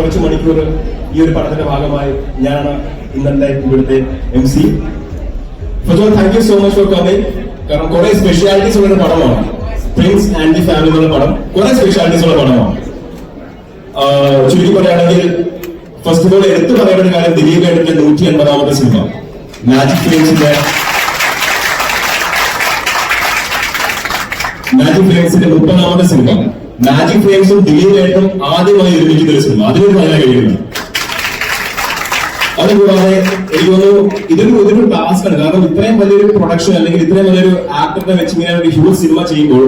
കുറച്ച് മണിക്കൂർ ഈ ഒരു പഠനത്തിന്റെ ഭാഗമായി ഞാനാണ് ഇന്നത്തെ ഇവിടുത്തെ MC. First of thank you so much for coming. കാരണം കുറെ സ്പെഷ്യാലിറ്റീസ് ഉള്ള പടമാണ് പ്രിൻസ് ആൻഡ് ദി ഫാമിലി എന്നുള്ള പടം. കുറെ സ്പെഷ്യാലിറ്റീസ് ഉള്ള പടമാണ്. ചുരുക്കി പറയുകയാണെങ്കിൽ ഫസ്റ്റ് ഓഫ് ഓൾ എടുത്തു പറയേണ്ട ഒരു കാര്യം, ദിലീപ് ഏട്ടന്റെ 180ാമത്തെ സിനിമ മാജിക് ഫ്രെയിംസിന്റെ 30ാമത്തെ സിനിമ. മാജിക് ഫ്രെയിംസും ദിലീപ് ഏട്ടനും ആദ്യമായി നിർമ്മിക്കുന്ന ഒരു സിനിമ, അതിനൊരു പറയാൻ കഴിയുന്നു. അതുകൂടാതെ എനിക്ക് തോന്നുന്നു ഇതൊരു ടാസ്ക് ആണ്. കാരണം ഇത്രയും വലിയൊരു പ്രൊഡക്ഷൻ അല്ലെങ്കിൽ ഇത്രയും വലിയൊരു ആക്ടറിനെ വെച്ച് ഇങ്ങനെ ഒരു ഹ്യൂജ് സിനിമ ചെയ്യുമ്പോൾ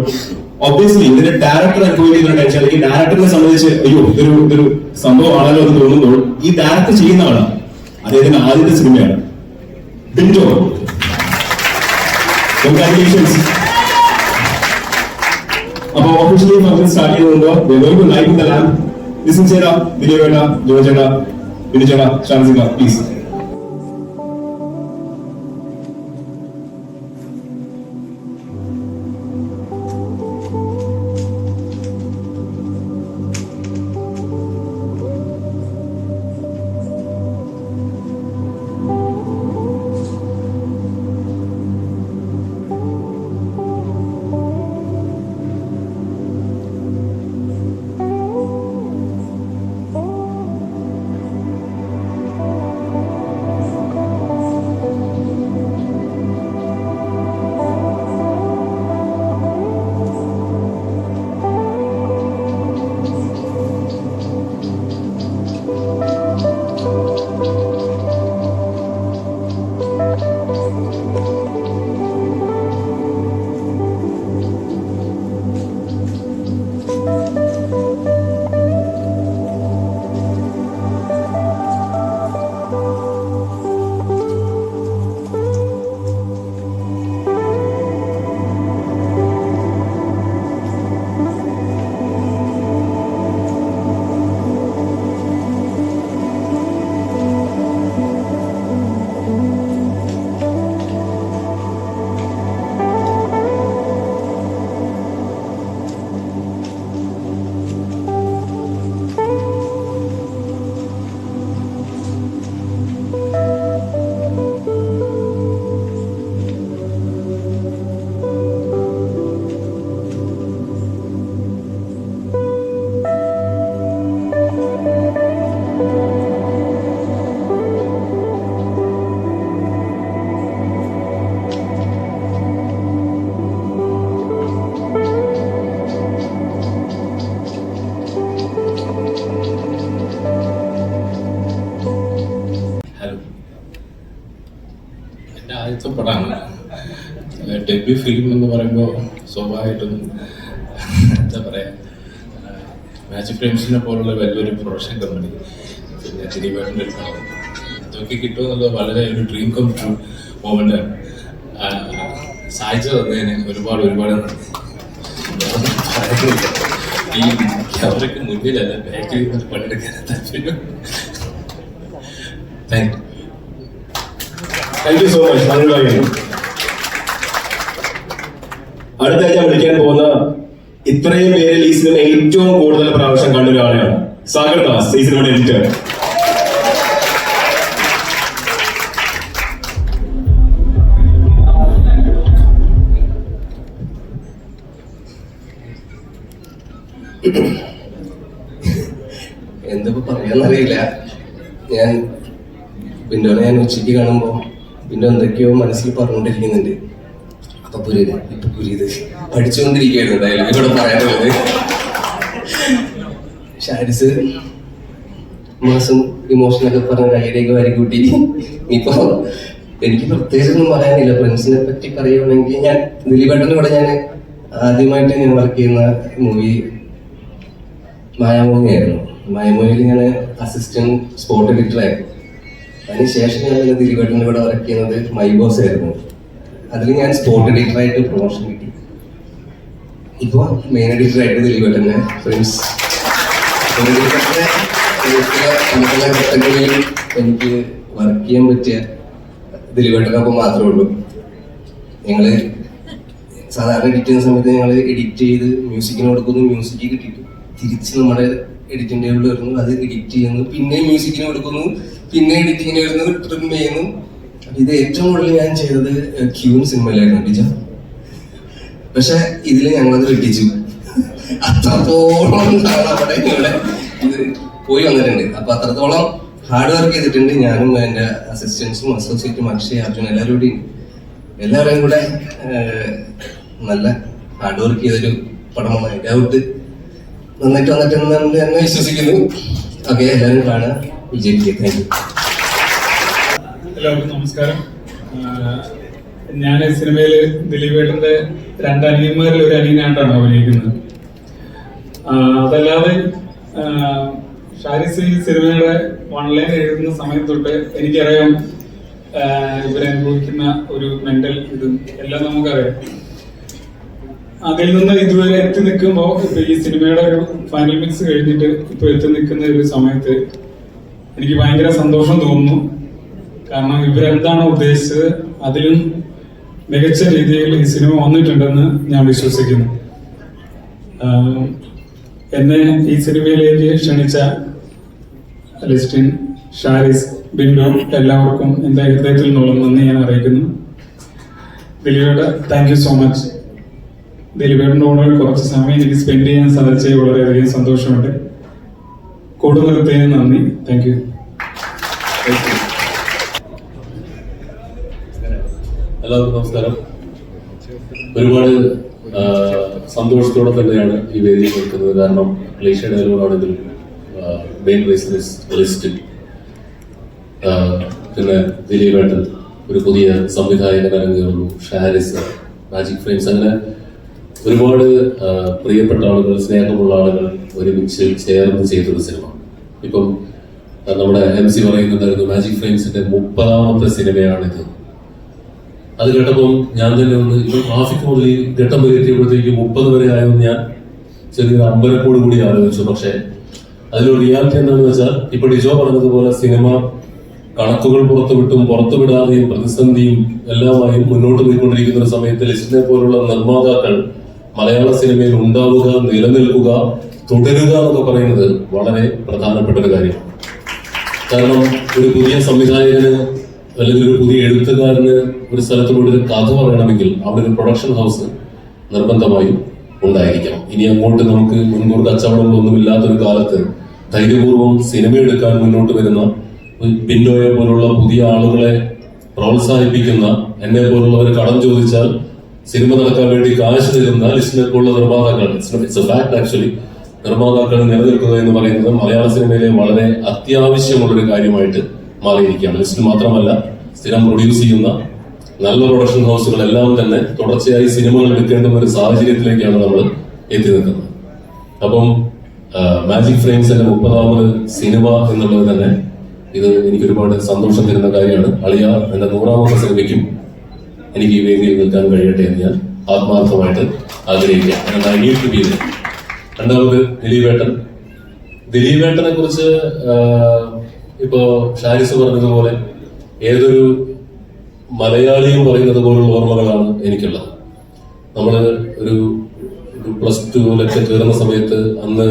ഒബ്വിയസ്ലി ഇതിന്റെ ഡയറക്ടർ അനുഭവിക്കുന്ന ടെൻഷൻ, അല്ലെങ്കിൽ ഡയറക്ടറിനെ സംബന്ധിച്ച് അയ്യോ ഇതൊരു സംഭവമാണല്ലോ എന്ന് തോന്നുമ്പോൾ ഈ ഡയറക്ടർ ചെയ്യുന്ന ആളാണ് അദ്ദേഹത്തിന്റെ ആദ്യത്തെ സിനിമയാണ് ബിൻഡോ. കൺഗ്രാറ്റുലേഷൻസ്. അപ്പൊ ഒഫീഷ്യലി ഫംഗ്ഷൻ സ്റ്റാർട്ട് ചെയ്യുന്നുണ്ടോ ലൈറ്റ് ദ ലാമ്പ്. ലിസൺ ചെയ്ത ദിലീപ് ഏട്ട, ജോർജ് ഏട്ട, ബിനു ചേട്ടാ, ഷാൻസിക പ്ലീസ്. ആദ്യത്തെ പടമാണ്. ഡെബ്യൂ ഫിലിം എന്ന് പറയുമ്പോൾ സ്വാഭാവികമായിട്ടും എന്താ പറയുക, മാജിക് ഫ്രെയിംസിനെ പോലുള്ള വലിയൊരു പ്രൊഡക്ഷൻ കമ്പനി, പിന്നെ ദിലീപേട്ടൻ്റെ ഒരു പടം, ഇതൊക്കെ കിട്ടുമെന്നുള്ളത് വളരെ ഒരു ഡ്രീം കം ട്രൂ മൊമെൻ്റാണ്. സാധിച്ചു തന്നതിന് ഒരുപാട് നന്ദി. ഈ അവർക്ക് മുന്നിലല്ല ബാക്കിൽ നിന്ന് പണിയെടുക്കാൻ താല്പര്യം. Thank you so much. അടുത്താഴ്ച വിളിക്കാൻ പോകുന്ന ഇത്രയും പേരിൽ ഈ സിനിമ ഏറ്റവും കൂടുതൽ പ്രാവശ്യം കണ്ട ഒരാളെയാണ് സാഗർ ദാസ്, ഈ സിനിമയുടെ എഡിറ്റർ. എന്തിപ്പോ പറയാന്നറിയില്ല. ഞാൻ ഉച്ചയ്ക്ക് കാണുമ്പോ പിന്നെ എന്തൊക്കെയോ മനസ്സിൽ പറഞ്ഞുകൊണ്ടിരിക്കുന്നുണ്ട്. അപ്പൊ ഇപ്പൊ പുരിയത് പഠിച്ചുകൊണ്ടിരിക്കുകയായിരുന്നു. എന്തായാലും ഇവിടെ പറയാനുള്ളത് ഷാരിസ് മാസം ഇമോഷനൊക്കെ പറഞ്ഞ കയ്യിലേക്ക് വരിക്കൂട്ടി. ഇപ്പൊ എനിക്ക് പ്രത്യേകിച്ചൊന്നും പറയാനില്ല. ഫ്രണ്ട്സിനെ പറ്റി പറയുകയാണെങ്കിൽ ഞാൻ ദിലീപേട്ടൻ്റെ കൂടെ ഞാൻ ആദ്യമായിട്ട് ഞാൻ വർക്ക് ചെയ്യുന്ന മൂവി മായാമോഹിനിയായിരുന്നു. മായാമോഹിനിയിൽ ഞാൻ അസിസ്റ്റന്റ് സ്പോട്ട് എഡിറ്ററായിരുന്നു. അതിനുശേഷം ഞാൻ പിന്നെ ദിലീപേട്ടൻ്റെ കൂടെ വർക്ക് ചെയ്യുന്നത് മൈ ബോസ് ആയിരുന്നു. അതിൽ ഞാൻ സ്പോട്ട് എഡിറ്ററായിട്ട് പ്രൊമോഷൻ കിട്ടി. ഇപ്പോൾ മെയിൻ എഡിറ്ററായിട്ട് ദിലീപേട്ടൻ്റെ ഫ്രണ്ട്സ് ഘട്ടങ്ങളിൽ എനിക്ക് വർക്ക് ചെയ്യാൻ പറ്റിയ ദിലീപേട്ടനൊപ്പം മാത്രമേ ഉള്ളൂ. ഞങ്ങൾ സാധാരണ എഡിറ്റ് ചെയ്യുന്ന സമയത്ത് ഞങ്ങൾ എഡിറ്റ് ചെയ്ത് മ്യൂസിക്കിന് കൊടുക്കുന്നു, മ്യൂസിക് കിട്ടിയിട്ട് തിരിച്ച് നമ്മുടെ എഡിറ്റിംഗ് ടേബിൾ വരുന്നു, അത് എഡിറ്റ് ചെയ്യുന്നു, പിന്നെ മ്യൂസിക്കിന് കൊടുക്കുന്നു, പിന്നെ എഡിറ്റിങ്ങിന് വരുന്നു, ട്രിം ചെയ്യുന്നു. ഇത് ഏറ്റവും കൂടുതൽ ഞാൻ ചെയ്തത് ക്യൂൻ സിനിമയിലായിരുന്നു ഡിജ. പക്ഷെ ഇതിൽ ഞങ്ങളത് വെട്ടിച്ചു. അത്രത്തോളം അവിടെ ഇവിടെ ഇത് പോയി വന്നിട്ടുണ്ട്. അപ്പൊ അത്രത്തോളം ഹാർഡ് വർക്ക് ചെയ്തിട്ടുണ്ട്. ഞാനും എൻ്റെ അസിസ്റ്റൻസും അസോസിയേറ്റും അക്ഷയ്, അർജുൻ എല്ലാവരെയും കൂടെ നല്ല ഹാർഡ് വർക്ക് ചെയ്തൊരു പടമാണ്. അതിൻ്റെ ഔട്ട് നന്നായിട്ട് വന്നിട്ടുണ്ടെന്ന് തന്നെ വിശ്വസിക്കുന്നു. ഓക്കെ, എല്ലാവരും കാണുക, വിജയിക്കുക. Thank you. എല്ലാവർക്കും നമസ്കാരം. ഞാൻ സിനിമയിൽ ദിലീപേട്ടന്റെ 2 അനിയന്മാരിൽ ഒരു അനിയനായിട്ടാണ് അഭിനയിക്കുന്നത്. അതല്ലാതെ ഷാരിസ് ഈ സിനിമയുടെ 1 ലൈൻ എഴുതുന്ന സമയം തൊട്ട് എനിക്കറിയാം ഇവരനുഭവിക്കുന്ന ഒരു മെന്റൽ ഇതും എല്ലാം നമുക്കറിയാം. അതിൽ നിന്ന് ഇതുവരെ എത്തി നിൽക്കുമ്പോൾ ഇപ്പൊ ഈ സിനിമയുടെ ഒരു ഫൈനൽ മിക്സ് കഴിഞ്ഞിട്ട് ഇപ്പൊ എത്തി നിൽക്കുന്ന ഒരു സമയത്ത് എനിക്ക് ഭയങ്കര സന്തോഷം തോന്നുന്നു. കാരണം ഇവരെന്താണോ ഉദ്ദേശിച്ചത് അതിലും മികച്ച രീതിയിൽ ഈ സിനിമ വന്നിട്ടുണ്ടെന്ന് ഞാൻ വിശ്വസിക്കുന്നു. എന്നെ ഈ സിനിമയിലേക്ക് ക്ഷണിച്ച ലിസ്റ്റിൻ, ഷാരിസ്, ബിൻഡോ എല്ലാവർക്കും എൻ്റെ ഹൃദയത്തിൽ നിന്നുള്ള നന്ദി ഞാൻ അറിയിക്കുന്നു. ദിലീപേട്ട, താങ്ക് യു സോ മച്ച്. ദിലീപേട്ടൻ്റെ കൂടെ കുറച്ച് സമയം എനിക്ക് സ്പെൻഡ് ചെയ്യാൻ സാധിച്ചത് വളരെയധികം സന്തോഷമുണ്ട്. കൂടുനിർത്തിയതിന് നന്ദി. Thank you. എല്ലാവർക്കും നമസ്കാരം. ഒരുപാട് സന്തോഷത്തോടെ തന്നെയാണ് ഈ വേദിയിൽ നിൽക്കുന്നത്. കാരണം ക്ലീഷ ഡയലോഗാണെങ്കിൽ മെയിൻ റീസൺ ലിസ്റ്റ്, പിന്നെ ദിലീപേട്ടൻ, ഒരു പുതിയ സംവിധായകൻ അരങ്ങേറുന്നു, ഷാരിസ്, മാജിക് ഫ്രെയിംസ്, അങ്ങനെ ഒരുപാട് പ്രിയപ്പെട്ട ആളുകൾ, സ്നേഹമുള്ള ആളുകൾ ഒരുമിച്ച് ചേർന്ന് ചെയ്തൊരു സിനിമ. ഇപ്പം നമ്മുടെ MC പറയുന്നുണ്ടായിരുന്നു, മാജിക് ഫ്രെയിംസിന്റെ 30ാമത്തെ സിനിമയാണിത്. അത് കേട്ടപ്പോൾ ഞാൻ തന്നെ ഒന്ന് ഇപ്പൊ ട്രാഫിക് മുതൽ ഈ ഘട്ടം വരെ എത്തിയപ്പോഴത്തേക്ക് 30 വരെ ആയെന്ന് ഞാൻ ചെറിയൊരു അമ്പലപ്പോട് കൂടി ആലോചിച്ചു. പക്ഷെ അതിലൊരു റിയാലിറ്റി എന്താണെന്ന് വെച്ചാൽ, ഇപ്പൊ ഡിജോ പറഞ്ഞതുപോലെ സിനിമ കണക്കുകൾ പുറത്തുവിട്ടും പുറത്തുവിടാതെയും പ്രതിസന്ധിയും എല്ലാമായും മുന്നോട്ട് പോയിക്കൊണ്ടിരിക്കുന്ന ഒരു സമയത്ത് ലിസ്റ്റിനെ പോലുള്ള നിർമ്മാതാക്കൾ മലയാള സിനിമയിൽ ഉണ്ടാവുക, നിലനിൽക്കുക, തുടരുക എന്നൊക്കെ പറയുന്നത് വളരെ പ്രധാനപ്പെട്ട ഒരു കാര്യമാണ്. കാരണം ഒരു പുതിയ സംവിധായകന് അല്ലെങ്കിൽ ഒരു പുതിയ എഴുത്തുകാരന് ഒരു സ്ഥലത്ത് പോയിട്ട് ഒരു കഥ പറയണമെങ്കിൽ അവിടെ ഒരു പ്രൊഡക്ഷൻ ഹൗസ് നിർബന്ധമായും ഉണ്ടായിരിക്കണം. ഇനി അങ്ങോട്ട് നമുക്ക് മുൻകൂർ കച്ചവടങ്ങളൊന്നും ഇല്ലാത്തൊരു കാലത്ത് ധൈര്യപൂർവ്വം സിനിമ എടുക്കാൻ മുന്നോട്ട് വരുന്ന ബിൻഡോയെ പോലുള്ള പുതിയ ആളുകളെ പ്രോത്സാഹിപ്പിക്കുന്ന, എന്നെ പോലുള്ളവർ കടം ചോദിച്ചാൽ സിനിമ നടക്കാൻ വേണ്ടി കാശ് തരുന്ന ലിസ്റ്റിനെ പോലുള്ള നിർമ്മാതാക്കൾ, ഇറ്റ്സ് എ ഫാക്ട് ആക്ച്വലി, നിർമ്മാതാക്കൾ നിലനിൽക്കുക എന്ന് പറയുന്നത് മലയാള സിനിമയിലെ വളരെ അത്യാവശ്യമുള്ളൊരു കാര്യമായിട്ട് മാറിയിരിക്കുകയാണ്. ലിസ്റ്റിൽ മാത്രമല്ല, സ്ഥിരം പ്രൊഡ്യൂസ് ചെയ്യുന്ന നല്ല പ്രൊഡക്ഷൻ ഹൗസുകളെല്ലാം തന്നെ തുടർച്ചയായി സിനിമകൾ എടുക്കേണ്ടുന്ന ഒരു സാഹചര്യത്തിലേക്കാണ് നമ്മൾ എത്തി നിൽക്കുന്നത്. അപ്പം മാജിക് ഫ്രെയിംസിന്റെ 30ാമത് സിനിമ എന്നുള്ളത് തന്നെ ഇത് എനിക്ക് ഒരുപാട് സന്തോഷം തരുന്ന കാര്യമാണ്. അളിയ എന്റെ 100ാമത്തെ സിനിമയ്ക്കും എനിക്ക് ഈ വേദിയിൽ നിൽക്കാൻ കഴിയട്ടെ എന്ന് ഞാൻ ആത്മാർത്ഥമായിട്ട് ആഗ്രഹിക്കാം. രണ്ടാമത് ദിലീപേട്ടനെ കുറിച്ച് ഇപ്പോ ഷാരിസ് പറഞ്ഞതുപോലെ ഏതൊരു മലയാളിയും പറയുന്നത് പോലുള്ള ഓർമ്മകളാണ് എനിക്കുള്ളത്. നമ്മള് ഒരു +2 കയറുന്ന സമയത്ത്, അന്ന്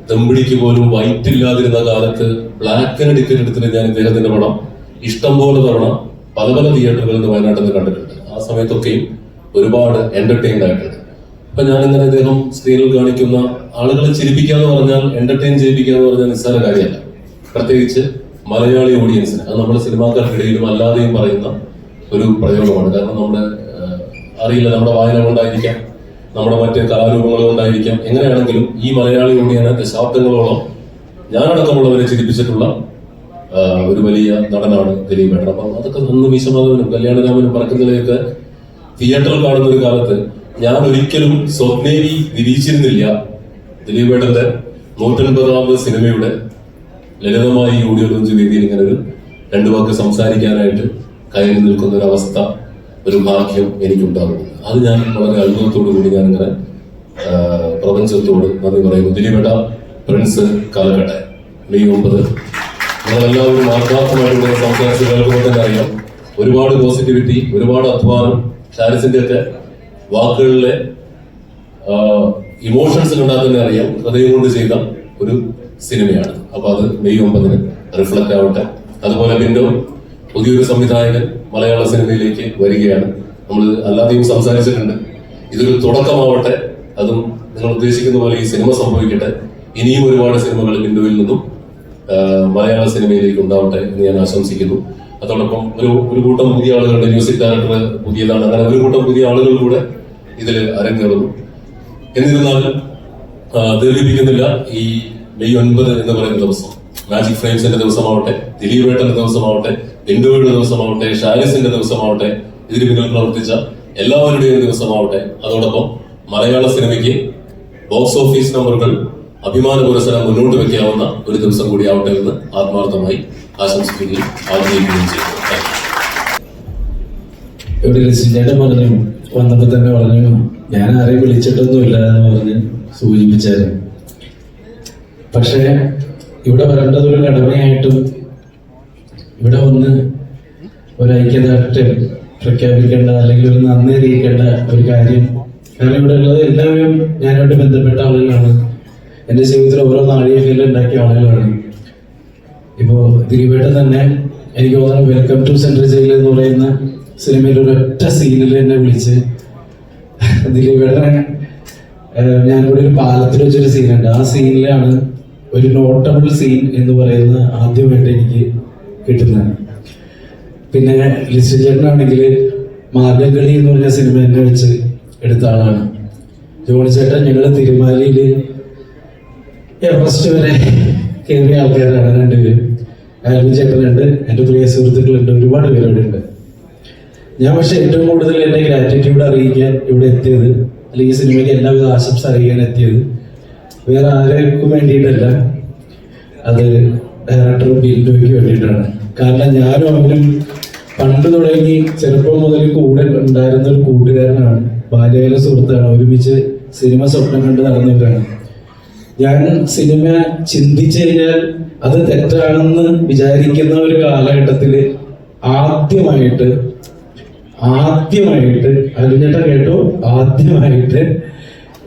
ദമ്പിടിക്ക് പോലും വൈറ്റ് ഇല്ലാതിരുന്ന കാലത്ത് ബ്ലാക്കിന് ടിക്കറ്റ് എടുത്തിട്ട് ഞാൻ ഇദ്ദേഹത്തിന്റെ പടം ഇഷ്ടം പോലെ തവണ പല പല തിയേറ്ററുകളിൽ നിന്ന് വയനാട്ടിൽ നിന്ന് കണ്ടിട്ടുണ്ട്. ആ സമയത്തൊക്കെയും ഒരുപാട് എന്റർടൈൻഡ് ആയിട്ടുണ്ട്. അപ്പൊ ഞാനിങ്ങനെ ഇദ്ദേഹം സ്ക്രീനിൽ കാണിക്കുന്ന ആളുകളെ ചിരിപ്പിക്കാന്ന് പറഞ്ഞാൽ, എന്റർടൈൻ ചെയ്യിപ്പിക്കാന്ന് പറഞ്ഞാൽ നിസ്സാര കാര്യമല്ല. പ്രത്യേകിച്ച് മലയാളി ഓഡിയൻസിന്, അത് നമ്മുടെ സിനിമാക്കാർക്കിടയിലും അല്ലാതെയും പറയുന്ന ഒരു പ്രയോഗമാണ്. കാരണം നമ്മുടെ അറിയില്ല, നമ്മുടെ വായന കൊണ്ടായിരിക്കാം, നമ്മുടെ മറ്റ് കലാരൂപങ്ങൾ കൊണ്ടായിരിക്കാം, എങ്ങനെയാണെങ്കിലും ഈ മലയാളി ഓഡിയനെ ദശാബ്ദങ്ങളോളം ഞാനടക്കമുള്ളവരെ ചിരിപ്പിച്ചിട്ടുള്ള ഒരു വലിയ നടനാണ് ദിലീപേട്ടൻ. അപ്പം അതൊക്കെ നന്ന് വിശ്വനാഥനും കല്യാണരാമനും പറക്കുന്നതിലേക്ക് തിയേറ്ററിൽ കാണുന്ന ഒരു കാലത്ത് ഞാൻ ഒരിക്കലും സ്വപ്നേവി നിരീക്ഷിച്ചിരുന്നില്ല ദിലീപേട്ടന്റെ 150ാമത് സിനിമയുടെ ലളിതമായി ഓഡിയോ ലോഞ്ച് വേദിയിൽ ഇങ്ങനെ ഒരു 2 വാക്ക് സംസാരിക്കാനായിട്ട് കയറി നിൽക്കുന്ന ഒരു അവസ്ഥ, ഒരു ഭാഗ്യം എനിക്കുണ്ടാകുന്നു. അത് ഞാൻ വളരെ അത്ഭുതത്തോടു കൂടി ഞാനിങ്ങനെ പ്രപഞ്ചത്തോട് നന്ദി പറയുന്നു. ദിലീപേട്ട, പ്രിൻസ് കാലഘട്ടം മെയ് 9 നിങ്ങളെല്ലാവരും ആത്മാർത്ഥമായിട്ട് സംസാരിച്ച് കേൾക്കുമ്പോൾ തന്നെ അറിയാം, ഒരുപാട് പോസിറ്റിവിറ്റി, ഒരുപാട് അധ്വാനം, ഷാരിസിന്റെ ഒക്കെ വാക്കുകളിലെ ഇമോഷൻസ് കണ്ടാൽ തന്നെ അറിയാം ഹൃദയം കൊണ്ട് ചെയ്ത ഒരു സിനിമയാണ്. അപ്പൊ അത് മെയ് 9 റിഫ്ലക്ട് ആവട്ടെ. അതുപോലെ ബിൻഡോ പുതിയൊരു സംവിധായകൻ മലയാള സിനിമയിലേക്ക് വരികയാണ്. നമ്മൾ അല്ലാതെയും സംസാരിച്ചിട്ടുണ്ട്. ഇതൊരു തുടക്കമാവട്ടെ. അതും നിങ്ങൾ ഉദ്ദേശിക്കുന്ന പോലെ ഈ സിനിമ സംഭവിക്കട്ടെ. ഇനിയും ഒരുപാട് സിനിമകൾ ബിൻഡോയിൽ നിന്നും മലയാള സിനിമയിലേക്ക് ഉണ്ടാവട്ടെ എന്ന് ഞാൻ ആശംസിക്കുന്നു. അതോടൊപ്പം ഒരു കൂട്ടം പുതിയ ആളുകളുടെ മ്യൂസിക് ഡയറക്ടർ പുതിയതാണ്. അങ്ങനെ ഒരു കൂട്ടം പുതിയ ആളുകൾ കൂടെ ഇതിൽ അരങ്ങേറുന്നു. എന്നിരുന്നാലും ദീർഘിപ്പിക്കുന്നില്ല. ഈ മെയ് 9 എന്ന് പറയുന്ന ദിവസം മാജിക് ഫ്രെയിംസിന്റെ ദിവസമാവട്ടെ, ദിലീപേട്ടന്റെ ദിവസമാവട്ടെ, ബിൻഡോയുടെ ദിവസമാവട്ടെ, ഷാരിസിന്റെ ദിവസമാവട്ടെ, ഇതിന് പിന്നിൽ പ്രവർത്തിച്ച എല്ലാവരുടെയും ദിവസമാവട്ടെ. അതോടൊപ്പം മലയാള സിനിമയ്ക്ക് ബോക്സ് ഓഫീസ് നമ്പറുകൾ അഭിമാന പുരസ്സരം മുന്നോട്ട് വെക്കാവുന്ന ഒരു ദിവസം കൂടിയാവട്ടെ എന്ന് ആത്മാർത്ഥമായി ആശംസിക്കുകയും ആഗ്രഹിക്കുകയും ചെയ്യുന്നു. ഇവിടെ ലിസ്റ്റിന്റെ പറഞ്ഞു വന്നപ്പോ തന്നെ പറഞ്ഞു ഞാൻ ആരെയും വിളിച്ചിട്ടൊന്നുമില്ല എന്ന് പറഞ്ഞ് സൂചിപ്പിച്ചായിരുന്നു. പക്ഷേ ഇവിടെ വരേണ്ടത് ഒരു കടമയായിട്ടും ഇവിടെ വന്ന് ഒരു ഐക്യദാർഢ്യം പ്രഖ്യാപിക്കേണ്ട അല്ലെങ്കിൽ ഒരു നന്ദി അറിയിക്കേണ്ട ഒരു കാര്യം. കാരണം ഇവിടെ ഉള്ളത് എല്ലാവരും ഞാനായിട്ട് ബന്ധപ്പെട്ട ആളുകളാണ്. എൻ്റെ ജീവിതത്തിൽ ഓരോ നാഴികക്കല്ലും ഉണ്ടാക്കിയ ആളുകളാണ്. ഇപ്പോൾ ദിലീപേട്ടൻ തന്നെ എനിക്ക് തോന്നുന്നു വെൽക്കം ടു സെൻട്രൽ ജയിൽ എന്ന് പറയുന്ന സിനിമയിൽ ഒരൊറ്റ സീനിൽ എന്നെ വിളിച്ച് ദിലീപേട്ടനെ ഞാനിവിടെ ഒരു പാലത്തിൽ വെച്ചൊരു സീനുണ്ട്. ആ സീനിലാണ് ഒരു നോട്ടബിൾ സീൻ എന്ന് പറയുന്ന ആദ്യമായിട്ട് എനിക്ക് കിട്ടുന്നത്. പിന്നെ ലിസ്റ്റ് ചേട്ടനാണെങ്കിൽ മാർഗംകളി എന്ന് പറഞ്ഞ സിനിമ എന്നെ വെച്ച് എടുത്ത ആളാണ്. ജോണി ചേട്ടൻ ഞങ്ങൾ തിരുമാലിയിൽ എവറസ്റ്റ് വരെ കയറിയ ആൾക്കാരാണ് രണ്ടുപേരും. ആൽവിൻ ചേട്ടനുണ്ട്, എൻ്റെ പ്രിയ സുഹൃത്തുക്കളുണ്ട്, ഒരുപാട് പേര് ഇവിടെ ഉണ്ട്. ഞാൻ പക്ഷെ ഏറ്റവും കൂടുതൽ എൻ്റെ ഗ്രാറ്റിറ്റ്യൂഡ് അറിയിക്കാൻ ഇവിടെ എത്തിയത്, അല്ലെങ്കിൽ ഈ സിനിമയ്ക്ക് എല്ലാവിധ ആശംസ അറിയിക്കാൻ എത്തിയത് വേറെ ആർക്കും വേണ്ടിയിട്ടല്ല, അത് ഡയറക്ടർ ബിൻഡോയ്ക്ക് വേണ്ടിയിട്ടാണ്. കാരണം ഞാനും അവനും പണ്ട് തുടങ്ങി ചെറുപ്പം മുതൽ കൂടെ ഉണ്ടായിരുന്ന ഒരു കൂട്ടുകാരനാണ്, ബാല്യകാല സുഹൃത്താണ്, ഒരുമിച്ച് സിനിമ സ്വപ്നം കണ്ട് നടന്നവരാണ്. ഞാൻ സിനിമ ചിന്തിച്ചു കഴിഞ്ഞാൽ അത് തെറ്റാണെന്ന് വിചാരിക്കുന്ന ഒരു കാലഘട്ടത്തിൽ ആദ്യമായിട്ട് അരുഞ്ഞേട്ട കേട്ടോ, ആദ്യമായിട്ട്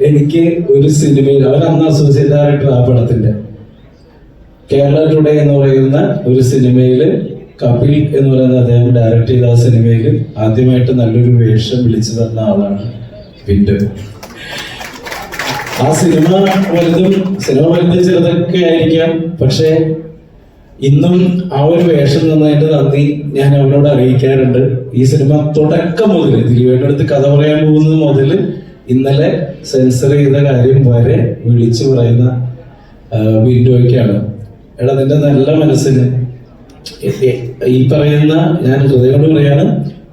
എനിക്ക് ഒരു സിനിമയിൽ, അവൻ അന്ന് അസോസിയേറ്റ് ഡയറക്ടർ ആ പടത്തിന്റെ, കേരള ടുഡേ എന്ന് പറയുന്ന ഒരു സിനിമയിൽ കപിൽ എന്ന് പറയുന്ന അദ്ദേഹം ഡയറക്ട് ചെയ്ത ആ സിനിമയിൽ ആദ്യമായിട്ട് നല്ലൊരു വേഷം വിളിച്ചു തന്ന ആളാണ് ബിൻഡോ. ആ സിനിമ വലുതും ചെറുതൊക്കെ ആയിരിക്കാം, പക്ഷെ ഇന്നും ആ ഒരു വേഷം തന്നതിന്റെ നന്ദി ഞാൻ അവനോട് അറിയിക്കാറുണ്ട്. ഈ സിനിമ തുടക്കം മുതൽ ദിലീപേട്ടൻ്റെ അടുത്ത് കഥ പറയാൻ പോകുന്നത് മുതൽ ഇന്നലെ സെൻസർ ചെയ്ത കാര്യം വരെ വിളിച്ചു പറയുന്ന ബിൻഡോയ്ക്കാണ്. എടാ നിന്റെ നല്ല മനസ്സിന് ഈ പറയുന്ന, ഞാൻ ഹൃദയം കൊണ്ട് പറയാണ്,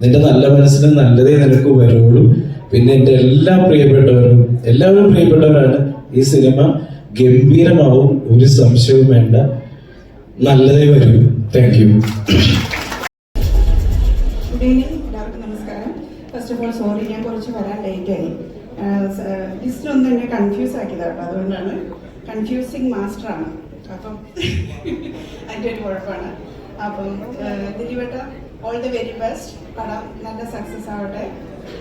നിന്റെ നല്ല മനസ്സിന് നല്ലതേ നിനക്ക് വരുള്ളൂ. പിന്നെ എൻ്റെ എല്ലാവരും പ്രിയപ്പെട്ടവരാണ്. ഈ സിനിമ ഗംഭീരമാവും, ഒരു സംശയവും വേണ്ട, നല്ലതേ വരൂ. Thank you. ഗുഡ് ഈവനിങ്, എല്ലാവർക്കും നമസ്കാരം. ഫസ്റ്റ് ഓഫ് ഓൾ സോറി, ഞാൻ കുറച്ച് വരാൻ ലേറ്റായി. ലിസ്റ്റിലൊന്നും എന്നെ കൺഫ്യൂസ് ആക്കിയതാണ്, അതുകൊണ്ടാണ്. കൺഫ്യൂസിങ് മാസ്റ്ററാണ്, അപ്പം അതിൻ്റെ ഒരു കുഴപ്പമാണ്. അപ്പം ദിലീപേട്ട, ഓൾ ദി വെരി ബെസ്റ്റ്. പടം നല്ല സക്സസ് ആവട്ടെ.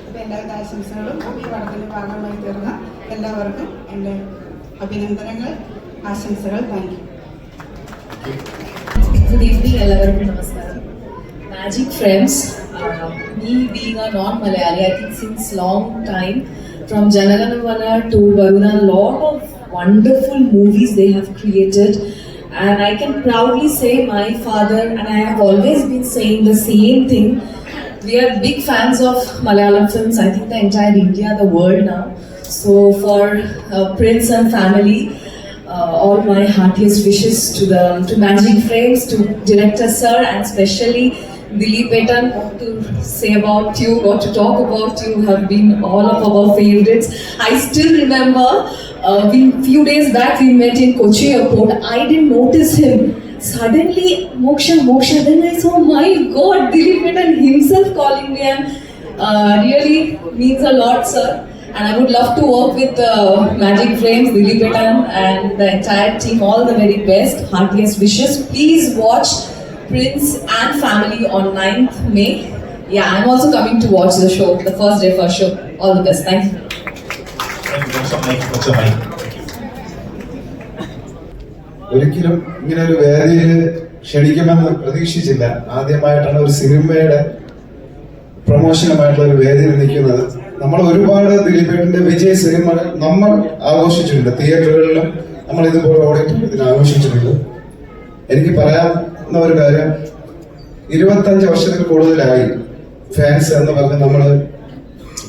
അപ്പം എല്ലാവിധ ആശംസകളും. ഈ പടത്തിൻ്റെ ഭാഗമായി തീർന്ന എല്ലാവർക്കും എൻ്റെ അഭിനന്ദനങ്ങൾ, ആശംസകൾ. Thank you. Good evening, എല്ലാവർക്കും നമസ്കാരം. Magic Friends, me being a non-Malayali, I think since long time, from Janaganamana to Varuna, lot of wonderful movies they have created, and I can proudly say my father and I have always been saying the same thing. We are big fans of Malayalam films. I think the entire India, the world now. So for Prince and family, all my heartiest wishes to Magic Frames, to director sir, and especially Dileepeta. What to say about you, what to talk about you, have been all of our favorites. I still remember few days back we met in Kochi airport. I didn't notice him. Suddenly Moksha, then I saw, my God, Dileepeta himself calling me, and really means a lot, sir. And I would love to work with Magic Frames, Dileepeta and the entire team. All the very best, heartiest wishes. Please watch Prince and Family on 9th May. Yeah, I'm also coming to watch the show, the first day first show. All the best. Thank you. ഒരിക്കലും ഇങ്ങനെ ഒരു വേദിയിൽ ക്ഷണിക്കുമെന്ന് പ്രതീക്ഷിച്ചില്ല. ആദ്യമായിട്ടാണ് ഒരു സിനിമയുടെ പ്രൊമോഷനുമായിട്ടുള്ള ഒരു വേദിയിൽ നിൽക്കുന്നത്. നമ്മൾ ഒരുപാട് ദിലീപേട്ടന്റെ വിജയ സിനിമകൾ നമ്മൾ ആഘോഷിച്ചിട്ടുണ്ട്, തിയേറ്ററുകളിലും നമ്മൾ ഇതുപോലെ ഓഡിറ്റോറിയത്തിൽ ആഘോഷിച്ചിട്ടുണ്ട്. എനിക്ക് പറയാവുന്ന ഒരു കാര്യം, 25 വർഷത്തിൽ കൂടുതലായി ഫാൻസ് എന്ന് പറഞ്ഞ് നമ്മൾ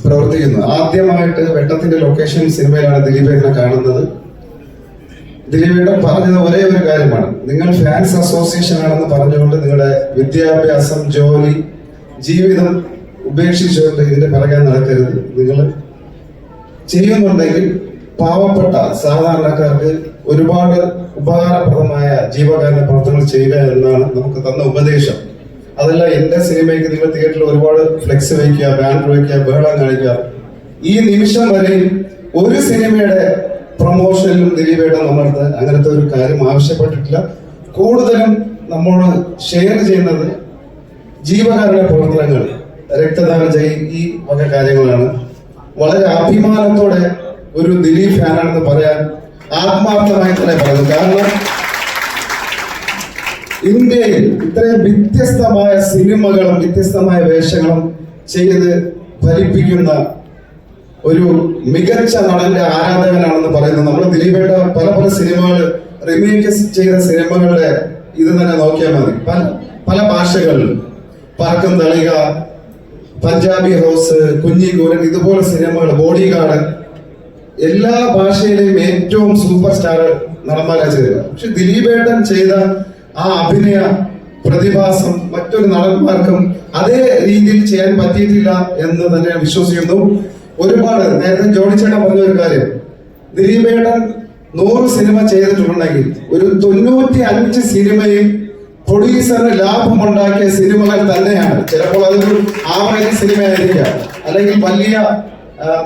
പ്രവർത്തിക്കുന്നു. ആദ്യമായിട്ട് വെട്ടത്തിന്റെ ലൊക്കേഷൻ സിനിമയിലാണ് ദിലീപേട്ടനെ കാണുന്നത്. ദിലീപേട്ടൻ പറഞ്ഞത് ഒരേ ഒരു കാര്യമാണ്, നിങ്ങൾ ഫാൻസ് അസോസിയേഷൻ ആണെന്ന് പറഞ്ഞുകൊണ്ട് നിങ്ങളുടെ വിദ്യാഭ്യാസം, ജോലി, ജീവിതം ഉപേക്ഷിച്ചുകൊണ്ട് ഇതിന്റെ പിറകെ നടക്കരുത്. നിങ്ങൾ ചെയ്യുന്നുണ്ടെങ്കിൽ പാവപ്പെട്ട സാധാരണക്കാർക്ക് ഒരുപാട് ഉപകാരപ്രദമായ ജീവകാരുണ്യ പ്രവർത്തനങ്ങൾ ചെയ്യുക എന്നാണ് നമുക്ക് തന്ന ഉപദേശം. അതല്ല എന്റെ സിനിമയ്ക്ക് നിങ്ങൾ തിയേറ്ററിൽ ഒരുപാട് ഫ്ലെക്സ് വയ്ക്കുക, ബാനർ വയ്ക്കുക, ബഹളം കാണിക്കുക. ഈ നിമിഷം വരെയും ഒരു സിനിമയുടെ പ്രൊമോഷനിലും ദിലീപേട്ടൻ നമ്മളടുത്ത് അങ്ങനത്തെ ഒരു കാര്യം ആവശ്യപ്പെട്ടിട്ടില്ല. കൂടുതലും നമ്മോട് ഷെയർ ചെയ്യുന്നത് ജീവകാരുണ്യ പ്രവർത്തനങ്ങൾ, രക്തദാനം ഈ വക കാര്യങ്ങളാണ്. വളരെ അഭിമാനത്തോടെ ഒരു ദിലീപ് ഫാനാണെന്ന് പറയാൻ ആത്മാർത്ഥമായി തന്നെ പറയുന്നു. കാരണം ഇന്ത്യയിൽ ഇത്രയും വ്യത്യസ്തമായ സിനിമകളും വ്യത്യസ്തമായ വേഷങ്ങളും ചെയ്ത് ഫലിപ്പിക്കുന്ന ഒരു മികച്ച നടന്റെ ആരാധകനാണെന്ന് പറയുന്നത്. നമ്മൾ ദിലീപേട്ട പല പല സിനിമകൾ റിമേക്ക് ചെയ്ത സിനിമകളുടെ ഇത് തന്നെ നോക്കിയാൽ മതി. പല ഭാഷകളിൽ പറക്കും തളിക, പഞ്ചാബി ഹൗസ്, കുഞ്ഞിക്കൂരൻ, ഇതുപോലെ സിനിമകൾ, ബോഡി ഗാർഡ്, എല്ലാ ഭാഷയിലെയും ഏറ്റവും സൂപ്പർ സ്റ്റാർ നടന്മാരാ ചെയ്തത്. പക്ഷെ ദിലീപേട്ടൻ ചെയ്ത ആ അഭിനയ പ്രതിഭാസം മറ്റൊരു നടന്മാർക്കും അതേ രീതിയിൽ ചെയ്യാൻ പറ്റിയിട്ടില്ല എന്ന് തന്നെ വിശ്വസിക്കുന്നു. ഒരുപാട് നേരത്തെ ജോണിച്ചേട്ടൻ പറഞ്ഞ ഒരു കാര്യം, ദിലീപേട്ടൻ 100 സിനിമ ചെയ്തിട്ടുണ്ടെങ്കിൽ ഒരു 95 സിനിമയിൽ പ്രൊഡ്യൂസറിന് ലാഭമുണ്ടാക്കിയ സിനിമകൾ തന്നെയാണ്. ചിലപ്പോൾ അതൊരു ആവറേജ് സിനിമയായിരിക്കാം, അല്ലെങ്കിൽ വലിയ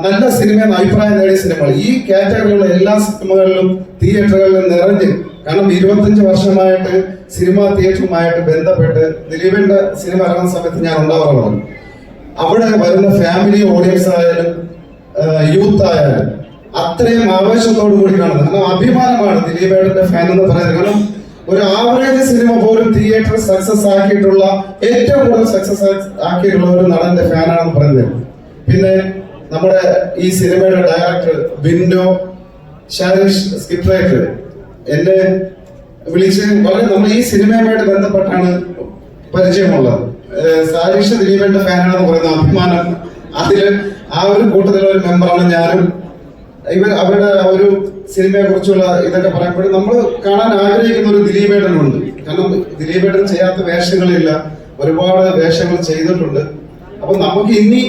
നല്ല സിനിമ എന്ന അഭിപ്രായം നേടിയ സിനിമകൾ. ഈ കാറ്റഗറിയിലുള്ള എല്ലാ സിനിമകളിലും തിയേറ്ററുകളിലും നിറഞ്ഞ്, കാരണം 25 വർഷമായിട്ട് സിനിമ തിയേറ്ററുമായിട്ട് ബന്ധപ്പെട്ട് ദിലീപിന്റെ സിനിമ ഇറങ്ങുന്ന സമയത്ത് ഞാൻ ഉണ്ടാവാറുണ്ട്. അവിടെ വരുന്ന ഫാമിലി ഓഡിയൻസ് ആയാലും യൂത്ത് ആയാലും അത്രയും ആവേശത്തോടു കൂടി കാണുന്നത്. കാരണം അഭിമാനമാണ് ദിലീപേട്ടന്റെ ഫാൻ എന്ന് പറയുന്നത്. കാരണം ഒരു ആവറേജ് സിനിമ പോലും തിയേറ്റർ സക്സസ് ആക്കിയിട്ടുള്ള, ഏറ്റവും കൂടുതൽ സക്സസ് ആക്കിയിട്ടുള്ള ഒരു നടന്റെ ഫാനാണെന്ന് പറയുന്നത്. പിന്നെ നമ്മുടെ ഈ സിനിമയുടെ ഡയറക്ടർ ബിൻഡോ, ഷാരിഷ് സ്ക്രിപ്റ്റ് റൈറ്റർ എന്നെ വിളിച്ച് വളരെ, നമ്മൾ ഈ സിനിമയുമായിട്ട് ബന്ധപ്പെട്ടാണ് പരിചയമുള്ളത്. സാരിഷ് ദിലീപേട്ടന്റെ ഫാനാണെന്ന് പറയുന്ന അഭിമാനം, അതില് ആ ഒരു കൂട്ടത്തിലുള്ള ഒരു മെമ്പറാണ് ഞാനും. അവരുടെ ഒരു സിനിമയെ കുറിച്ചുള്ള ഇതൊക്കെ പറയുമ്പോഴും നമ്മൾ കാണാൻ ആഗ്രഹിക്കുന്ന ഒരു ദിലീപേട്ടനുണ്ട്. കാരണം ദിലീപേട്ടൻ ചെയ്യാത്ത വേഷങ്ങളില്ല, ഒരുപാട് വേഷങ്ങൾ ചെയ്തിട്ടുണ്ട്. അപ്പൊ നമുക്ക് ഇനി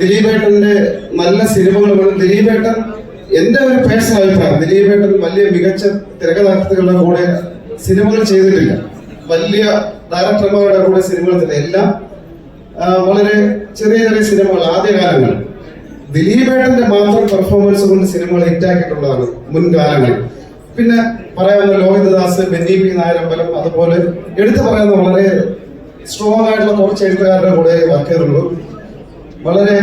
ദിലീപേട്ടന്റെ നല്ല സിനിമകൾ വേണം. ദിലീപേട്ടൻ, എന്റെ ഒരു പേഴ്സണൽ അഭിപ്രായം, ദിലീപേട്ടൻ വലിയ മികച്ച തിരക്കഥാകൃത്തുക്കളുടെ കൂടെ സിനിമകൾ ചെയ്തിട്ടില്ല, വലിയ ഡയറക്ടർമാരുടെ കൂടെ സിനിമകൾ ചെയ്തില്ല. എല്ലാം വളരെ ചെറിയ ചെറിയ സിനിമകൾ ആദ്യകാലങ്ങൾ. ദിലീപേട്ടന്റെ മാത്രം പെർഫോമൻസ് കൊണ്ട് സിനിമകൾ ഹിറ്റാക്കിയിട്ടുള്ളതാണ് മുൻകാലങ്ങളിൽ. പിന്നെ പറയാവുന്ന ലോഹിതദാസ്, ബെന്നി പി നായരമ്പലം, അതുപോലെ എടുത്തു പറയുന്ന വളരെ സ്ട്രോങ് ആയിട്ടുള്ള കുറച്ച് എഴുത്തുകാരുടെ കൂടെ വർക്ക് ചെയ്തിട്ടുള്ളൂ. വളരെ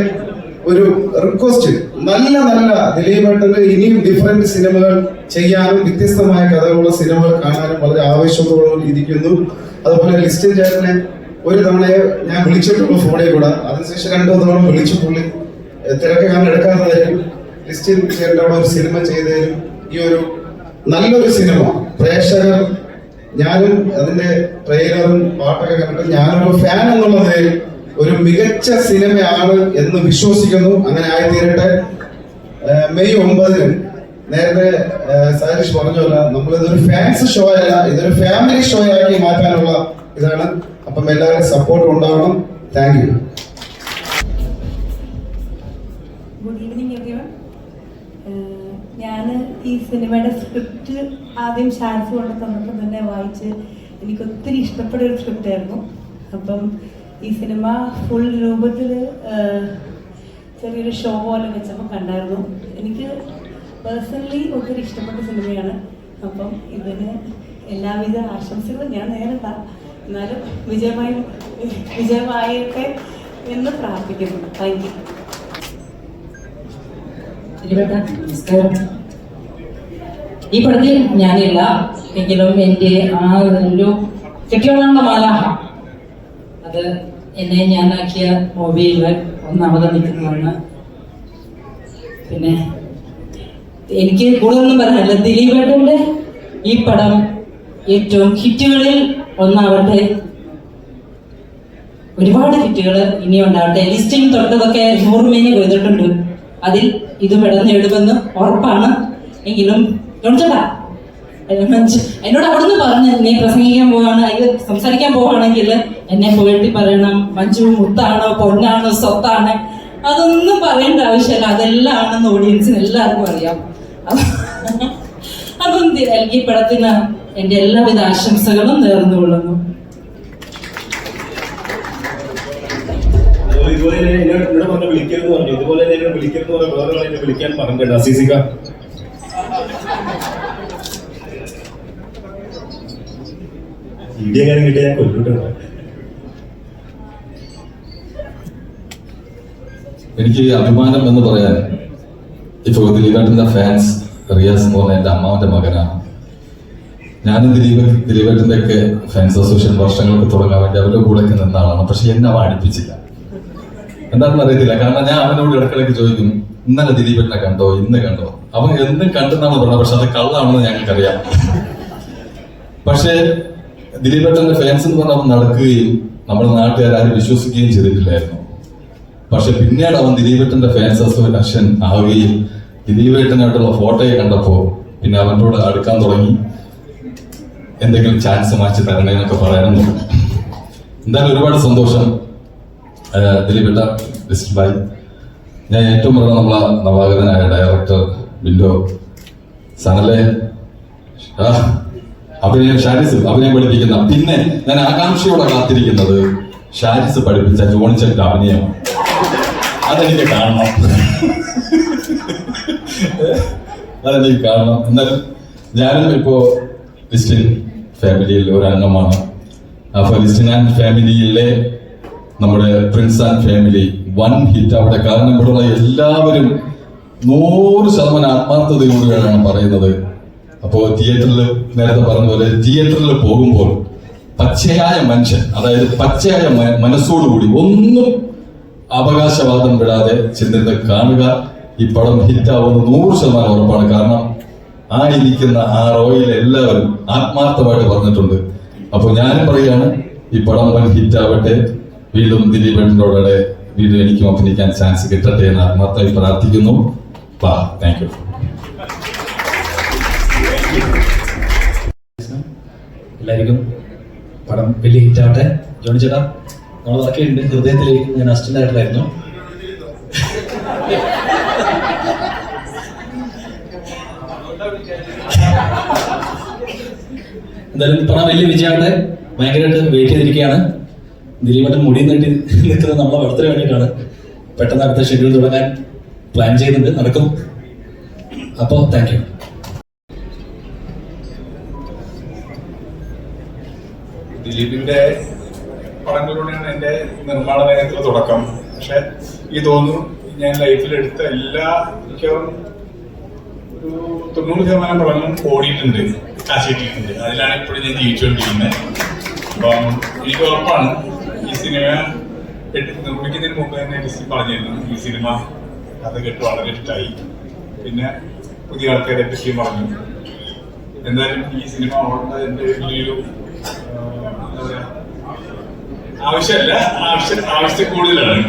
ഒരു റിക്വസ്റ്റ്, നല്ല നല്ല ദിലീപേട്ടന്റെ ഇനിയും ഡിഫറെന്റ് സിനിമകൾ ചെയ്യാനും വ്യത്യസ്തമായ കഥകളുള്ള സിനിമകൾ കാണാനും വളരെ ആവേശത്തോടെ ഇരിക്കുന്നു. അതുപോലെ ലിസ്റ്റിൻ ചേട്ടനെ ഒരു തവണയെ ഞാൻ വിളിച്ചിട്ടുള്ള ഫോണിൽ കൂടെ, അതിനുശേഷം 2 തവണ വിളിച്ചു. പുള്ളി തിരക്ക് കാരണം എടുക്കാത്തതായിരിക്കും. ലിസ്റ്റിൻ ചേട്ടൻ്റെ ഒരു സിനിമ ചെയ്തതിനും ഈ ഒരു നല്ലൊരു സിനിമ പ്രേക്ഷകർ, ഞാനും അതിന്റെ ട്രെയിലറും പാട്ടൊക്കെ കണ്ടിട്ട് ഞാനൊരു ഫാൻ എന്നുള്ളത് ഒരു മികച്ച സിനിമയാണ് എന്ന് വിശ്വസിക്കുന്നു. അങ്ങനെ ആയിത്തീരട്ടെ. മെയ് 9 നേരത്തെ സാരിഷ് പറഞ്ഞല്ല, നമ്മളിതൊരു ഫാൻസ് ഷോ അല്ല, ഇതൊരു ഫാമിലി ഷോ ആക്കി മാറ്റാനുള്ള ഇതാണ്. അപ്പം എല്ലാവരും സപ്പോർട്ട് ഉണ്ടാവണം. Thank you. Good evening everyone. ഞാൻ ഈ സിനിമയുടെ സ്ക്രിപ്റ്റ് ആദ്യം ഷാൻസ് കൊണ്ട് തന്നപ്പോൾ തന്നെ വായിച്ച് എനിക്ക് ഒത്തിരി ഇഷ്ടപ്പെട്ട ഒരു സ്ക്രിപ്റ്റ് ആയിരുന്നു. അപ്പം ഈ സിനിമ ഫുൾ രൂപത്തിൽ ചെറിയൊരു ഷോ പോലെ വെച്ചപ്പോൾ കണ്ടായിരുന്നു. എനിക്ക് പേഴ്സണലി ഒത്തിരി ഇഷ്ടപ്പെട്ട സിനിമയാണ്. അപ്പം ഇതിന് എല്ലാവിധ ആശംസകളും ഞാൻ നേരിട്ടാം. എന്നാലും വിജയമായിട്ടെ എന്ന് പ്രാർത്ഥിക്കുന്നു. Thank you. നമസ്കാരം. ഈ പടത്തിൽ ഞാനില്ല, എങ്കിലും എൻ്റെ ആ ഒരു കെട്ടിയോളാണ്ട മാലാഹ അത് എന്നെ ഞാനാക്കിയ മൂവിയിൽ ഒന്നാമത് നിൽക്കുന്നതാണ്. പിന്നെ എനിക്ക് കൂടുതലൊന്നും പറയാനില്ല. ദിലീപേട്ടൻ്റെ ഈ പടം ഏറ്റവും ഹിറ്റുകളിൽ ഒന്നാവട്ടെ, ഒരുപാട് ഹിറ്റുകൾ ഇനി ഉണ്ടാവട്ടെ. ലിസ്റ്റിൽ തൊട്ടതൊക്കെ 100 മേനി കൊയ്തിട്ടുണ്ട്, അതിൽ ഇത് നേടുമെന്ന് ഉറപ്പാണ്. എങ്കിലും ചേട്ടാ എന്നോട് അവിടുന്ന് പറഞ്ഞ് നീ പ്രസംഗിക്കാൻ പോവാണ്, ഇത് സംസാരിക്കാൻ പോവാണെങ്കിൽ എന്നെ പോയിട്ട് പറയണം മഞ്ജു മുത്താണോ പൊന്നാണോ സ്വത്താണ്, അതൊന്നും പറയേണ്ട ആവശ്യമില്ല, അതെല്ലാം ആണെന്ന് ഓഡിയൻസിന് എല്ലാവർക്കും അറിയാം. അതും ഈ പടത്തിന് എൻ്റെ എല്ലാവിധ ആശംസകളും നേർന്നുകൊള്ളുന്നു. ഇതുപോലെ എന്നോട് പറഞ്ഞ വിളിക്കരുത് പറഞ്ഞു, ഇതുപോലെ എന്നെ വിളിക്കരുത് പറഞ്ഞ വേറെ എന്നെ വിളിക്കാൻ പറഞ്ഞിട്ടുണ്ട്. അസീസിക ഇന്ത്യ കാര്യം കിട്ടിയ ഞാൻ കൊല്ലിട്ടുണ്ട്. എനിക്ക് അഭിമാനം എന്ന് പറയാൻ ഇപ്പോൾ ദിലീപേട്ടൻ്റെ ഫാൻസ് റിയാസ് എന്ന് പറഞ്ഞ എൻ്റെ അമ്മാവൻ്റെ മകനാണ്. ഞാനും ദിലീപേട്ടൻ്റെ ഒക്കെ ഫാൻസ് അസോസിയേഷൻ വർഷങ്ങൾക്ക് തുടങ്ങാൻ വേണ്ടി അവരുടെ കൂടെയൊക്കെ നിന്ന ആളാണ്. പക്ഷെ എന്നെ അവൻ അടുപ്പിച്ചില്ല, എന്താണെന്ന് അറിയത്തില്ല. കാരണം ഞാൻ അവനോട് ഇടയ്ക്കിടയ്ക്ക് ചോദിക്കും, ഇന്നലെ ദിലീപേട്ടനെ കണ്ടോ, ഇന്ന് കണ്ടോ? അവൻ എന്നും കണ്ടെന്നാണ് പറഞ്ഞത്, പക്ഷെ അത് കള്ളാണെന്ന് ഞങ്ങൾക്കറിയാം. പക്ഷേ ദിലീപേട്ടൻ്റെ ഫാൻസ് എന്ന് പറഞ്ഞാൽ അവൻ നടക്കുകയും നമ്മുടെ നാട്ടുകാരും വിശ്വസിക്കുകയും ചെയ്തിട്ടില്ലായിരുന്നു. പക്ഷെ പിന്നീട് അവൻ ദിലീപേട്ടൻ്റെ ഫാൻസ് അസോസിയേഷൻ ആവുകയും ദിലീപേട്ടനായിട്ടുള്ള ഫോട്ടോയെ കണ്ടപ്പോൾ പിന്നെ അവനോട് അടുക്കാൻ തുടങ്ങി. എന്തെങ്കിലും ചാൻസ് മാറ്റി തരണേ എന്നൊക്കെ പറയാനും. എന്തായാലും ഒരുപാട് സന്തോഷം ദിലീപേട്ട, ബൈ. ഞാൻ ഏറ്റവും പറഞ്ഞ നമ്മളെ നവാഗതനായ ഡയറക്ടർ ബിൻഡോ സനലെ ഷാരിസ് അഭിനയം പഠിപ്പിക്കുന്ന, പിന്നെ ഞാൻ ആകാംക്ഷയോടെ കാത്തിരിക്കുന്നത് ഷാരിസ് പഠിപ്പിച്ച ജോണിച്ചന്റെ അഭിനയമാണ്. അതെനിക്ക് കാണണം, അതെനിക്ക് കാണണം. എന്നാലും ഞാനും ഇപ്പോ ലിസ്റ്റിൻ ഫാമിലിയിൽ ഒരു അംഗമാണ്. അപ്പൊ ലിസ്റ്റിൻ ആൻഡ് ഫാമിലിയിലെ നമ്മുടെ പ്രിൻസ് ആൻഡ് ഫാമിലി 1 ഹിറ്റ് അവിടെ. കാരണം ഇവിടെയുള്ള എല്ലാവരും 100% ആത്മാർത്ഥതയോടെയാണ് പറയുന്നത്. അപ്പോൾ തിയേറ്ററിൽ നേരത്തെ പറഞ്ഞ പോലെ തിയേറ്ററിൽ പോകുമ്പോൾ പച്ചയായ മനുഷ്യൻ, അതായത് പച്ചയായ മനസ്സോടുകൂടി ഒന്നും അവകാശവാദം വിടാതെ ചെന്നിരുന്ന് കാണുക. ഈ പടം ഹിറ്റാവുന്നത് 100% ഉറപ്പാണ്. കാരണം ആ ഇരിക്കുന്ന ആ റോയിൽ എല്ലാവരും ആത്മാർത്ഥമായിട്ട് പറഞ്ഞിട്ടുണ്ട്. അപ്പോൾ ഞാനും പറയുകയാണ്, ഈ പടം വൻ ഹിറ്റാവട്ടെ. വീണ്ടും ദിലീപേട്ടനോടെ വീണ്ടും എനിക്കും അഭിനയിക്കാൻ ചാൻസ് കിട്ടട്ടെ എന്ന് ആത്മാർത്ഥമായി പ്രാർത്ഥിക്കുന്നു. Thank you. എല്ലാവർക്കും പടം വലിയ ഹിറ്റാവട്ടെ. ജോണി ചേട്ടാ, നമ്മളതൊക്കെ ഉണ്ട് ഹൃദയത്തിലേക്ക്. ഞാൻ അസിസ്റ്റന്റ് ഡയറക്ടറായിരുന്നു. എന്തായാലും പടം വലിയ വിജയമാവട്ടെ. ഭയങ്കരമായിട്ട് വെയിറ്റ് ചെയ്തിരിക്കുകയാണ്. ദിലീപേട്ടൻ മുടി നീട്ടി നിൽക്കുന്നത് നമ്മളെ പടത്തിന് വേണ്ടിയിട്ടാണ്. പെട്ടെന്ന് അടുത്ത ഷെഡ്യൂൾ തുടങ്ങാൻ പ്ലാൻ ചെയ്യുന്നുണ്ട്, നടക്കും. അപ്പോൾ താങ്ക് യു. ദിലീപിന്റെ പടങ്ങളിലൂടെയാണ് എൻ്റെ നിർമ്മാണ രംഗത്തിൽ തുടക്കം. പക്ഷെ ഈ തോന്നുന്നു ഞാൻ ലൈഫിൽ എടുത്ത എല്ലാ മിക്കവാറും ഒരു 90% പടങ്ങളും ഓടിയിട്ടുണ്ട്, കാശിയിട്ടുണ്ട്. അതിലാണ് ഇപ്പോഴും ഞാൻ ജീവിച്ചുകൊണ്ടിരിക്കുന്നത്. അപ്പം എനിക്ക് ഉറപ്പാണ് ഈ സിനിമ നിർമ്മിക്കുന്നതിന് മുമ്പ് തന്നെ ലിസ്റ്റിൽ പറഞ്ഞിരുന്നു ഈ സിനിമ കഥ കേട്ട് വളരെ ഇഷ്ടമായി. പിന്നെ പുതിയ ആൾക്കാരെ പറ്റിയും പറഞ്ഞു. എന്തായാലും ഈ സിനിമ ഓടുന്നത് എൻ്റെ വലിയൊരു എന്താ പറയാ ആവശ്യമല്ല, ആവശ്യം കൂടുതലാണ്.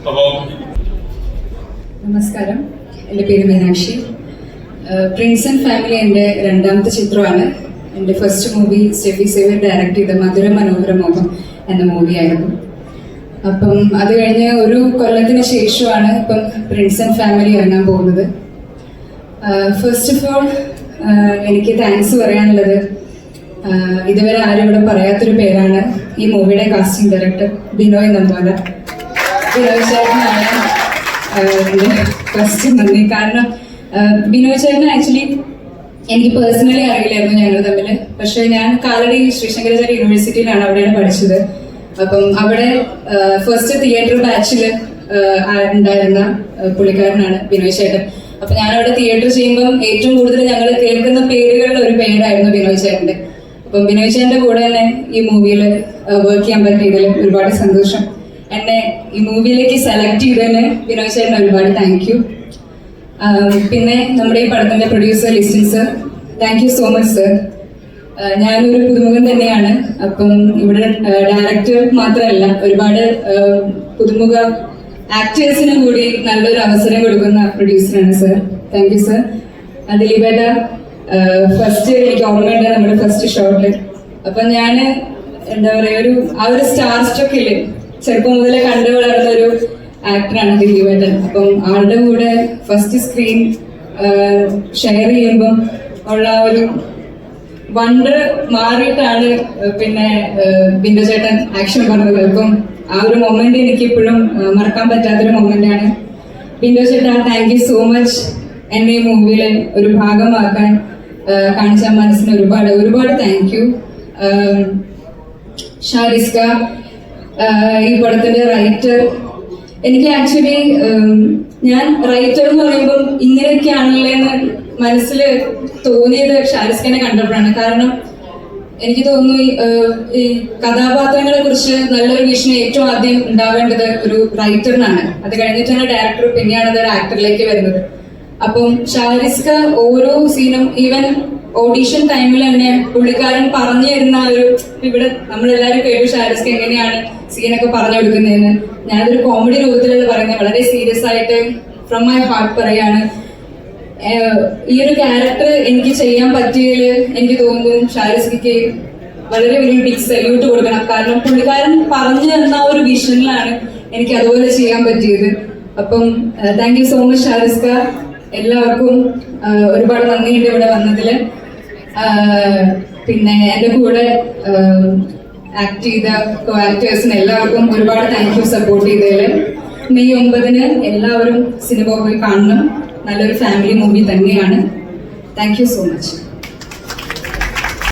അപ്പം നമസ്കാരം, എൻ്റെ പേര് മീനാക്ഷി. പ്രിൻസ് ആൻഡ് ഫാമിലി എൻ്റെ 2ാമത്തെ ചിത്രമാണ്. എൻ്റെ first movie Steffi Xavier direct ചെയ്ത മധുര മനോഹര മോഹം എന്ന മൂവിയായിരുന്നു. അപ്പം അത് കഴിഞ്ഞ് ഒരു കൊല്ലത്തിന് ശേഷമാണ് ഇപ്പം പ്രിൻസ് ആൻഡ് ഫാമിലി ഇറങ്ങാൻ പോകുന്നത്. ഫസ്റ്റ് ഓഫ് ഓൾ എനിക്ക് താങ്ക്സ് പറയാനുള്ളത്, ഇതുവരെ ആരും ഇവിടെ പറയാത്തൊരു പേരാണ് ഈ മൂവിയുടെ കാസ്റ്റിംഗ് ഡയറക്ടർ ബിനോയ് നമ്പാല. ബിനോയ് ചേട്ടനാണ് എൻ്റെ ഫസ്റ്റ് നന്ദി. കാരണം ബിനോയ് ചേട്ടൻ ആക്ച്വലി എനിക്ക് പേഴ്സണലി അറിയില്ലായിരുന്നു ഞങ്ങൾ തമ്മിൽ. പക്ഷെ ഞാൻ കാലടി ശ്രീശങ്കരാചാര്യ യൂണിവേഴ്സിറ്റിയിലാണ് അവിടെയാണ് പഠിച്ചത്. അപ്പം അവിടെ ഫസ്റ്റ് തിയേറ്റർ ബാച്ചിൽ ഉണ്ടായിരുന്ന പുള്ളിക്കാരനാണ് ബിനോയ് ചേട്ടൻ. അപ്പൊ ഞാനവിടെ തിയേറ്റർ ചെയ്യുമ്പം ഏറ്റവും കൂടുതൽ ഞങ്ങൾ കേൾക്കുന്ന പേരുകളുടെ ഒരു പേരായിരുന്നു ബിനോയ് ചേട്ടന്റെ. അപ്പം ബിനോയ് ചേട്ടന്റെ കൂടെ തന്നെ ഈ മൂവിയിൽ വർക്ക് ചെയ്യാൻ പറ്റിയതിൽ ഒരുപാട് സന്തോഷം. എന്നെ ഈ മൂവിയിലേക്ക് സെലക്ട് ചെയ്തതിന് ബിനോയ് ചേട്ടന് ഒരുപാട് താങ്ക് യു. പിന്നെ നമ്മുടെ ഈ പടത്തിന്റെ producer Listin sir, thank you so much sir. ഞാനൊരു പുതുമുഖം തന്നെയാണ്. അപ്പം ഇവിടെ ഡയറക്ടർ മാത്രമല്ല, ഒരുപാട് പുതുമുഖ ആക്ടേഴ്സിനും കൂടി നല്ലൊരു അവസരം കൊടുക്കുന്ന പ്രൊഡ്യൂസറാണ് സർ. Thank you sir. ദിലീപേട്ട, ഫസ്റ്റ് എനിക്ക് ഓർമ്മയുണ്ട് നമ്മുടെ ഫസ്റ്റ് ഷോട്ടില്. അപ്പൊ ഞാൻ എന്താ പറയാ, ഒരു സ്റ്റാർ സ്ട്രക്കില് ചെറുപ്പം മുതലേ കണ്ടു വളർന്ന ഒരു ആക്ടറാണ് ദിലീപേട്ടൻ. അപ്പം ആളുടെ കൂടെ ഫസ്റ്റ് സ്ക്രീൻ ഷെയർ ചെയ്യുമ്പം ഉള്ള ഒരു വണ്ടർ മാറിയിട്ടാണ് പിന്നെ ബിന്ദു ചേട്ടൻ ആക്ഷൻ പറഞ്ഞത്. അപ്പം ആ ഒരു മൊമെന്റ് എനിക്ക് ഇപ്പോഴും മറക്കാൻ പറ്റാത്തൊരു മൊമെന്റാണ്. ബിന്ദു ചേട്ടാ, താങ്ക് യു സോ മച്ച്. എന്നെ ഈ മൂവിയിലെ ഒരു ഭാഗമാക്കാൻ കാണിച്ച മനസ്സിന് ഒരുപാട് ഒരുപാട് താങ്ക് യു. ഷാരിസ്ക, ഈ പടത്തിന്റെ റൈറ്റർ. എനിക്ക് ആക്ച്വലി ഞാൻ റൈറ്റർ എന്ന് പറയുമ്പോൾ ഇങ്ങനെയൊക്കെയാണല്ലേ എന്ന് മനസ്സിൽ തോന്നിയത് ഷാരിസ്ഖാനെ കണ്ടപ്പോഴാണ്. കാരണം എനിക്ക് തോന്നുന്നു ഈ കഥാപാത്രങ്ങളെ കുറിച്ച് നല്ലൊരു വിഷൻ ഏറ്റവും ആദ്യം ഉണ്ടാവേണ്ടത് ഒരു റൈറ്ററിനാണ്. അത് കഴിഞ്ഞിട്ടാണ് ഡയറക്ടർ, പിന്നെയാണ് അത് ഒരു ആക്ടറിലേക്ക് വരുന്നത്. അപ്പം ഷാരിസ്ഖ ഓരോ സീനും, ഈവൻ ഓഡീഷൻ ടൈമിൽ തന്നെ പുള്ളിക്കാരൻ പറഞ്ഞു തരുന്ന ഒരു, ഇവിടെ നമ്മളെല്ലാവരും കേട്ടു ഷാരിസ്ഖ എങ്ങനെയാണ് സീനൊക്കെ പറഞ്ഞു കൊടുക്കുന്നതെന്ന്. ഞാനതൊരു കോമഡി രൂപത്തിലുള്ള പറയുന്നത്, വളരെ സീരിയസ് ആയിട്ട് ഫ്രം മൈ ഹാർട്ട് പറയാണ്. ഈ ഒരു ക്യാരക്ടർ എനിക്ക് ചെയ്യാൻ പറ്റിയതിൽ എനിക്ക് തോന്നുന്നു ഷാരിസ്ഖയ്ക്ക് വളരെ വലിയ ബിഗ് സല്യൂട്ട് കൊടുക്കണം. കാരണം പുള്ളിക്കാരൻ പറഞ്ഞു തന്ന ഒരു വിഷനിലാണ് എനിക്ക് അതുപോലെ ചെയ്യാൻ പറ്റിയത്. അപ്പം താങ്ക് യു സോ മച്ച് ഷാരിസ്ഖ. എല്ലാവർക്കും ഒരുപാട് നന്ദിയുണ്ട് ഇവിടെ വന്നതിൽ. പിന്നെ എൻ്റെ കൂടെ ആക്ട് ചെയ്ത കോ ആക്ടേഴ്സിന് എല്ലാവർക്കും ഒരുപാട് താങ്ക് യു സപ്പോർട്ട് ചെയ്തതിൽ. മെയ് 9 എല്ലാവരും സിനിമ പോയി കാണണം. നല്ലൊരു ഫാമിലി മൂവി തന്നെയാണ്. Thank you so much.